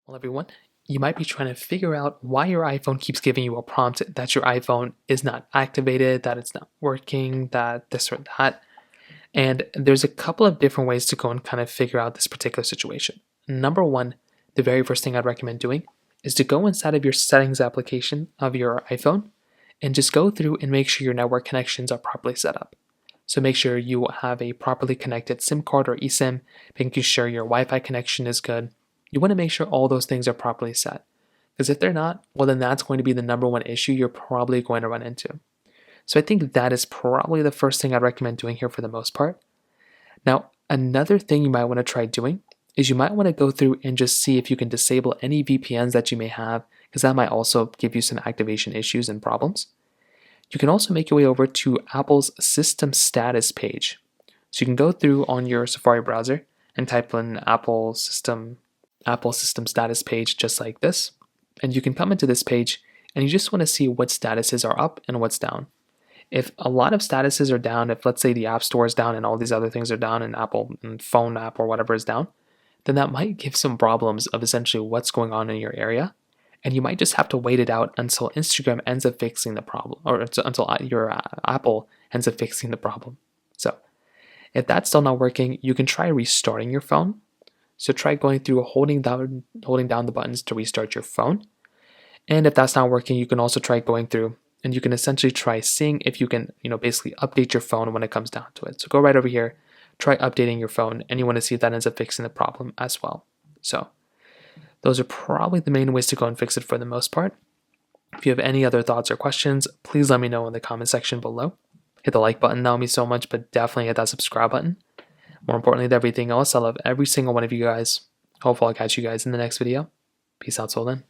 Well, everyone, you might be trying to figure out why your iPhone keeps giving you a prompt that your iPhone is not activated, that it's not working, that this or that. And there's a couple of different ways to go and kind of figure out this particular situation. Number one, the very first thing I'd recommend doing is to go inside of your settings application of your iPhone and just go through and make sure your network connections are properly set up. So make sure you have a properly connected SIM card or eSIM, making sure your Wi-Fi connection is good. You want to make sure all those things are properly set. Because if they're not, well, then that's going to be the number one issue you're probably going to run into. So I think that is probably the first thing I'd recommend doing here for the most part. Now, another thing you might want to try doing is you might want to go through and just see if you can disable any VPNs that you may have, because that might also give you some activation issues and problems. You can also make your way over to Apple's system status page. So you can go through on your Safari browser and type in Apple system status page just like this. And you can come into this page and you just want to see what statuses are up and what's down. If a lot of statuses are down, if let's say the App Store is down and all these other things are down and Apple and phone app or whatever is down, then that might give some problems of essentially what's going on in your area. And you might just have to wait it out until Instagram ends up fixing the problem, or until your Apple ends up fixing the problem. So if that's still not working, you can try restarting your phone. So try going through holding down the buttons to restart your phone. And if that's not working, you can also try going through and you can essentially try seeing if you can, basically update your phone when it comes down to it. So go right over here, try updating your phone, and you want to see if that ends up fixing the problem as well. So those are probably the main ways to go and fix it for the most part. If you have any other thoughts or questions, please let me know in the comment section below. Hit the like button, that would mean so much, but definitely hit that subscribe button. More importantly than everything else, I love every single one of you guys. Hopefully I'll catch you guys in the next video. Peace out till then.